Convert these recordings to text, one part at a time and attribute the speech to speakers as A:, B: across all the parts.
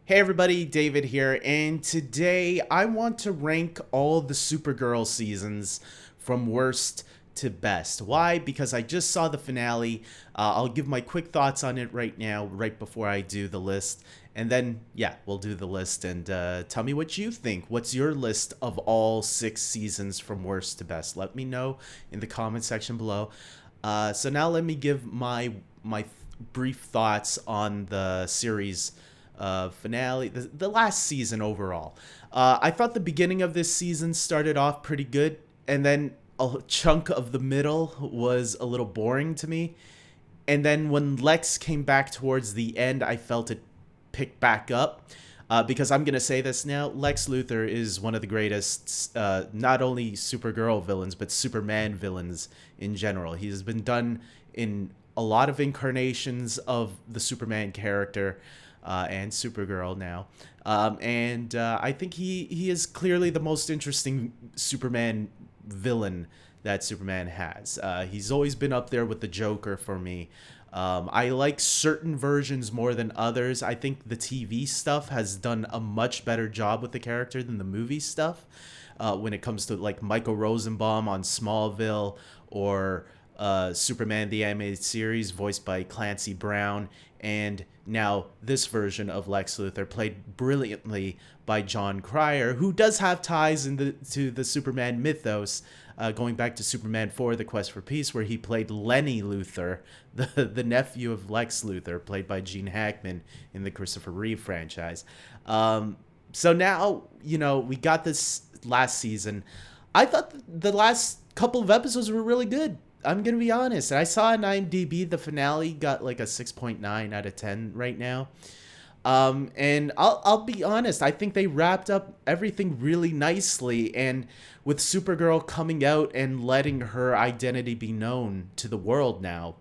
A: Hey everybody, David here, and today I want to rank all the Supergirl seasons from worst to best. Why? Because I just saw the finale. I'll give my quick thoughts on it right now, right before I do the list. And then, yeah, we'll do the list and tell me what you think. What's your list of all six seasons from worst to best? Let me know in the comment section below. So now let me give my brief thoughts on the series finale, the last season overall. I thought the beginning of this season started off pretty good, and then a chunk of the middle was a little boring to me. And then when Lex came back towards the end, I felt it pick back up. Because I'm going to say this now, Lex Luthor is one of the greatest, not only Supergirl villains, but Superman villains in general. He has been done in a lot of incarnations of the Superman character and Supergirl now. And I think he is clearly the most interesting Superman villain that Superman has. He's always been up there with the Joker for me. I like certain versions more than others. I think the TV stuff has done a much better job with the character than the movie stuff. When it comes to like Michael Rosenbaum on Smallville or Superman the Animated Series, voiced by Clancy Brown, and now this version of Lex Luthor, played brilliantly by John Cryer, who does have ties to the Superman mythos, going back to Superman 4, The Quest for Peace, where he played Lenny Luthor, the nephew of Lex Luthor, played by Gene Hackman in the Christopher Reeve franchise. So now, we got this last season. I thought the last couple of episodes were really good. I'm going to be honest. I saw on IMDb the finale got like a 6.9 out of 10 right now. And I'll be honest, I think they wrapped up everything really nicely, and with Supergirl coming out and letting her identity be known to the world now,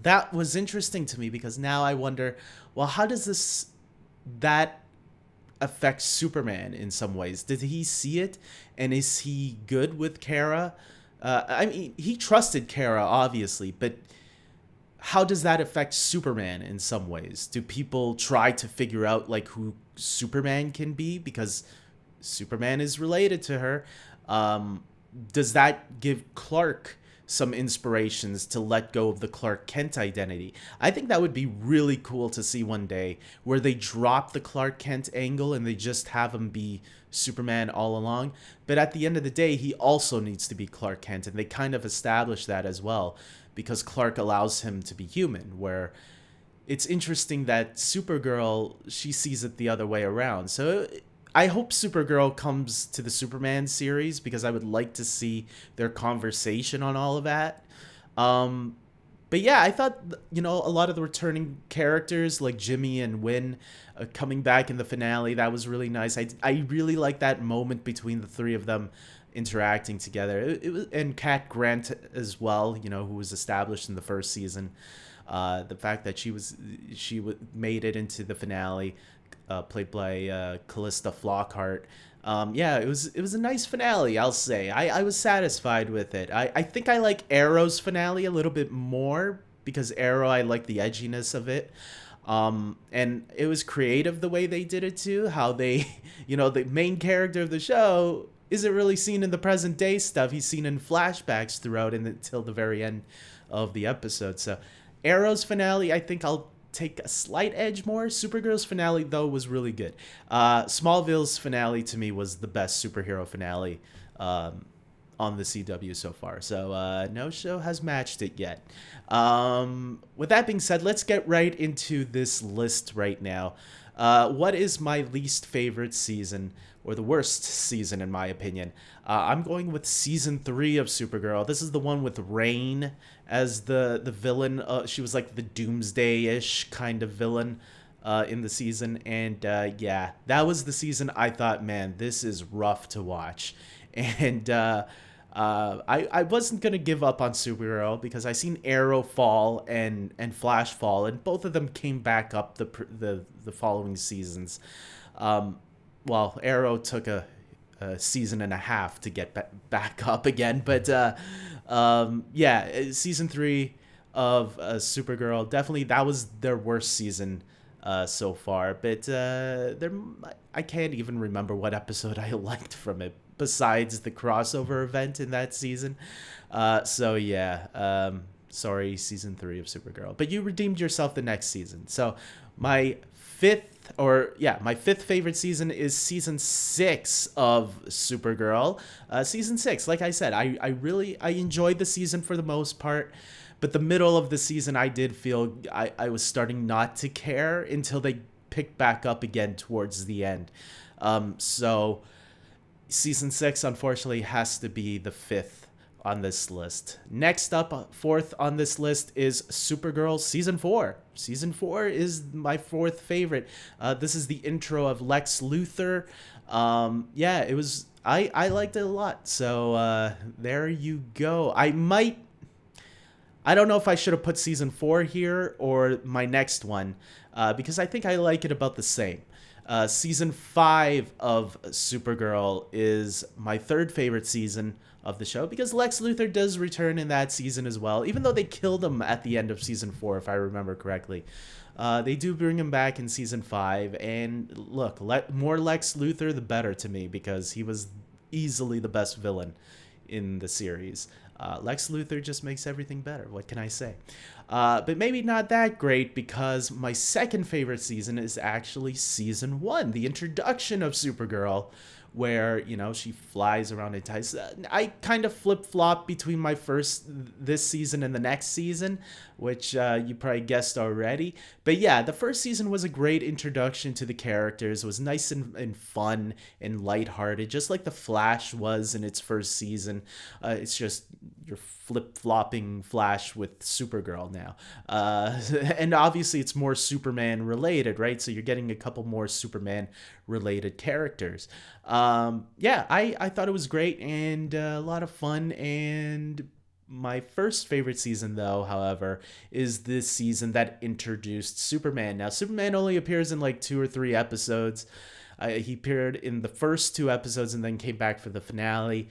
A: that was interesting to me, because now I wonder, well, how does that affect Superman in some ways? Did he see it, and is he good with Kara? I mean, he trusted Kara, obviously, but how does that affect Superman in some ways? Do people try to figure out like who Superman can be because Superman is related to her? Does that give Clark some inspirations to let go of the Clark Kent identity? I think that would be really cool to see one day, where they drop the Clark Kent angle and they just have him be Superman all along. But at the end of the day, he also needs to be Clark Kent, and they kind of establish that as well, because Clark allows him to be human, where it's interesting that Supergirl, she sees it the other way around. So I hope Supergirl comes to the Superman series, because I would like to see their conversation on all of that. But yeah, I thought, a lot of the returning characters like Jimmy and Win coming back in the finale, that was really nice. I really like that moment between the three of them interacting together. It was, and Cat Grant as well, who was established in the first season. The fact that she made it into the finale, played by Callista Flockhart. Yeah, it was a nice finale, I'll say. I was satisfied with it. I think I like Arrow's finale a little bit more, because Arrow, I like the edginess of it. And it was creative the way they did it too, how they, the main character of the show isn't really seen in the present day stuff. He's seen in flashbacks throughout until the very end of the episode. So Arrow's finale, I think I'll take a slight edge more. Supergirl's finale, though, was really good. Smallville's finale, to me, was the best superhero finale on the CW so far. So no show has matched it yet. With that being said, let's get right into this list right now. What is my least favorite season, or the worst season in my opinion? I'm going with season 3 of Supergirl. This is the one with Rain as the villain. She was like the Doomsday-ish kind of villain in the season. And yeah, that was the season I thought, man, this is rough to watch. And I wasn't going to give up on Supergirl, because I seen Arrow fall and Flash fall, and both of them came back up the following seasons. Well, Arrow took a season and a half to get back up again, but yeah, season 3 of Supergirl, definitely that was their worst season so far, but I can't even remember what episode I liked from it besides the crossover event in that season. So yeah, sorry, season 3 of Supergirl, but you redeemed yourself the next season. So my my fifth favorite season is season 6 of Supergirl. Season 6, like I said, I enjoyed the season for the most part, but the middle of the season I did feel I was starting not to care until they picked back up again towards the end. So season 6 unfortunately has to be the fifth on this list. Next up, fourth on this list is Supergirl season 4. Season 4 is my fourth favorite. This is the intro of Lex Luthor. Yeah, it was. I liked it a lot. So there you go. I don't know if I should have put season 4 here or my next one, because I think I like it about the same. Season 5 of Supergirl is my third favorite season of the show because Lex Luthor does return in that season as well, even though they killed him at the end of season 4, if I remember correctly. They do bring him back in season 5, and look, more Lex Luthor the better to me because he was easily the best villain in the series. Lex Luthor just makes everything better. What can I say? But maybe not that great because my second favorite season is actually season 1, the introduction of Supergirl, where, you know, she flies around in tights. I kind of flip-flop between this season and the next season, which you probably guessed already. But yeah, the first season was a great introduction to the characters. It was nice and fun and lighthearted, just like The Flash was in its first season. It's just you're flip-flopping Flash with Supergirl now. And obviously it's more Superman related, right? So you're getting a couple more Superman related characters. Yeah, I thought it was great and a lot of fun. And my first favorite season, though, however, is this season that introduced Superman. Now, Superman only appears in like 2 or 3 episodes. He appeared in the first 2 episodes and then came back for the finale.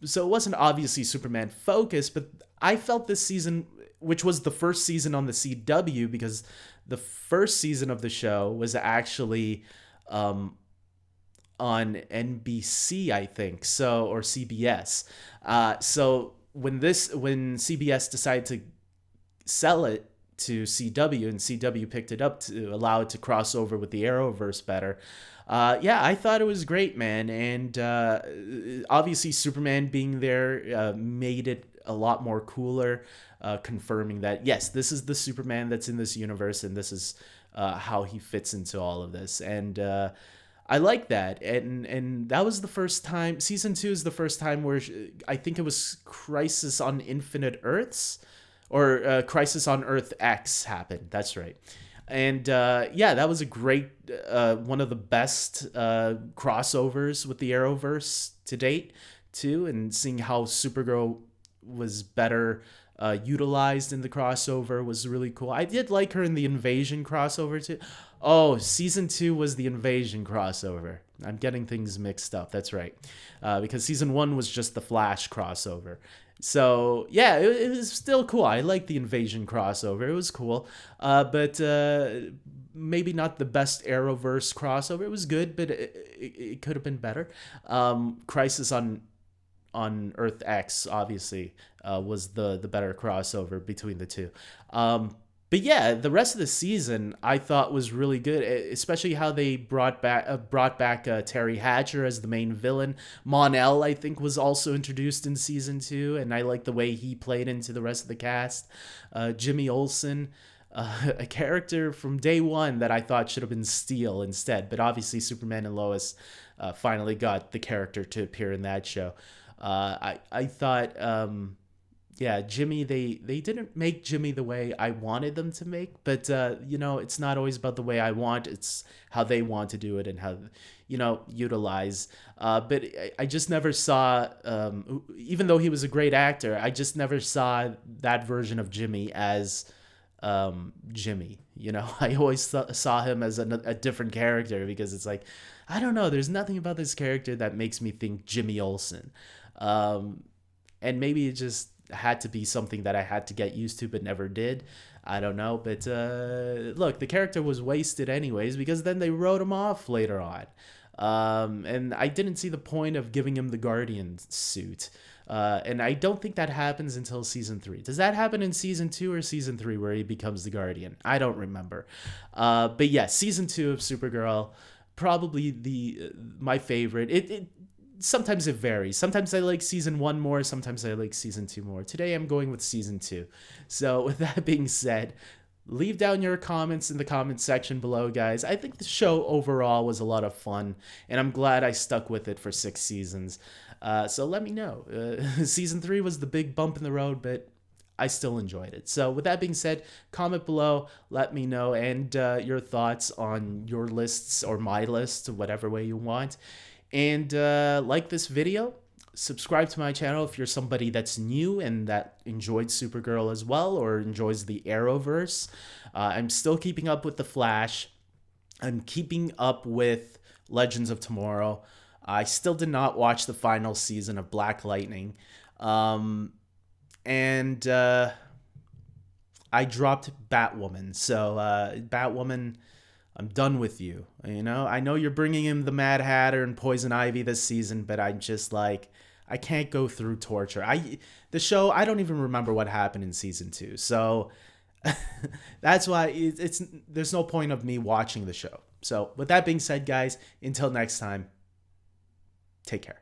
A: So it wasn't obviously Superman focused, but I felt this season, which was the first season on the CW, because the first season of the show was actually on NBC, I think, so, or CBS. So when CBS decided to sell it to CW and CW picked it up to allow it to cross over with the Arrowverse better. Yeah, I thought it was great, man. And obviously Superman being there made it a lot more cooler, confirming that, yes, this is the Superman that's in this universe and this is how he fits into all of this. And I like that. And that was the first time. Season 2 is the first time where I think it was Crisis on Infinite Earths, or Crisis on Earth X happened. That's right. And yeah, that was a great, one of the best crossovers with the Arrowverse to date, too. And seeing how Supergirl was better utilized in the crossover was really cool. I did like her in the Invasion crossover, too. Oh, season 2 was the Invasion crossover. I'm getting things mixed up. That's right. Because season 1 was just the Flash crossover. So yeah, it was still cool. I liked the Invasion crossover. It was cool. But maybe not the best Arrowverse crossover. It was good, but it could have been better. Crisis on Earth X obviously was the better crossover between the two. But yeah, the rest of the season I thought was really good, especially how they brought back Terry Hatcher as the main villain. Mon-El, I think, was also introduced in season 2, and I like the way he played into the rest of the cast. Jimmy Olsen, a character from day one that I thought should have been Steel instead, but obviously Superman and Lois finally got the character to appear in that show. I thought. Yeah, Jimmy, they didn't make Jimmy the way I wanted them to make, but, you know, it's not always about the way I want. It's how they want to do it and how, you know, utilize. But I just never saw, even though he was a great actor, I just never saw that version of Jimmy as Jimmy. You know, I always saw him as a different character because it's like, I don't know, there's nothing about this character that makes me think Jimmy Olsen. And maybe it just had to be something that I had to get used to but never did. I don't know, but look, the character was wasted anyways because then they wrote him off later on. And I didn't see the point of giving him the Guardian suit. And I don't think that happens until season 3. Does that happen in season 2 or season 3 where he becomes the Guardian? I don't remember. But yeah, season 2 of Supergirl, probably my favorite. It sometimes it varies. Sometimes I like season 1 more, sometimes I like season 2 more. Today I'm going with season 2. So with that being said, leave down your comments in the comment section below, guys. I think the show overall was a lot of fun, and I'm glad I stuck with it for 6 seasons. So let me know. Season 3 was the big bump in the road, but I still enjoyed it. So with that being said, comment below, let me know, and your thoughts on your lists or my list, whatever way you want. And like this video, subscribe to my channel if you're somebody that's new and that enjoyed Supergirl as well or enjoys the Arrowverse. I'm still keeping up with The Flash. I'm keeping up with Legends of Tomorrow. I still did not watch the final season of Black Lightning. And I dropped Batwoman. So Batwoman, I'm done with you. You know, I know you're bringing in the Mad Hatter and Poison Ivy this season, but I'm just like, I can't go through torture. The show, I don't even remember what happened in season 2. So that's why there's no point of me watching the show. So with that being said, guys, until next time, take care.